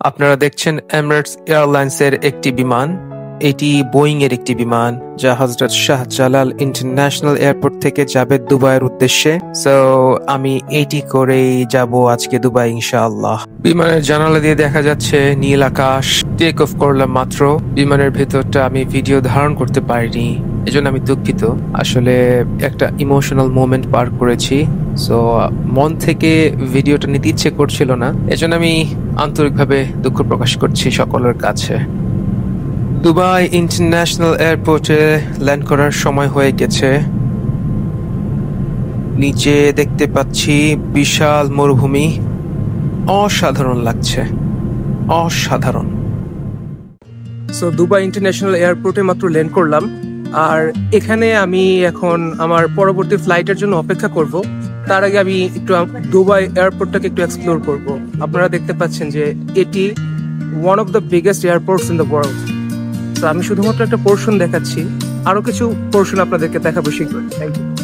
আপনারা দেখছেন এমিরেটস এয়ারলাইন্সের একটি বিমান। এটি বোয়িং এর একটি বিমান যা হযরত শাহজালাল ইন্টারন্যাশনাল এয়ারপোর্ট থেকে যাবে দুবাইয়ের উদ্দেশ্যে। সো আমি এটি করেই যাব আজকে দুবাই ইনশাআল্লাহ। বিমানের জানালা দিয়ে দেখা যাচ্ছে নীল আকাশ। টেক অফ করলাম মাত্র। বিমানের ভেতরটা আমি ভিডিও ধারণ করতে পারিনি, এজন্য আমি দুঃখিত। আসলে একটা ইমোশনাল মোমেন্ট পার করেছি, সো মন থেকে ভিডিওটা নিতে ইচ্ছে করছিল না, এজন্য আমি আন্তরিকভাবে দুঃখ প্রকাশ করছি সকলের কাছে। দুবাই ইন্টারন্যাশনাল এয়ারপোর্টে ল্যান্ড করার সময় হয়ে গেছে। নিচে দেখতে পাচ্ছি বিশাল মরুভূমি। অসাধারণ লাগছে, অসাধারণ। সো দুবাই ইন্টারন্যাশনাল এয়ারপোর্টে মাত্র ল্যান্ড করলাম, আর এখানে আমি এখন আমার পরবর্তী ফ্লাইটের জন্য অপেক্ষা করব। তার আগে আমি একটু দুবাই এয়ারপোর্টটাকে একটু এক্সপ্লোর করব। আপনারা দেখতে পাচ্ছেন যে এটি one of the biggest airports in the world. তো আমি শুধুমাত্র একটা পোর্শন দেখাচ্ছি, আরো কিছু পোর্শন আপনাদেরকে দেখাবো শীঘ্রই। Thank you.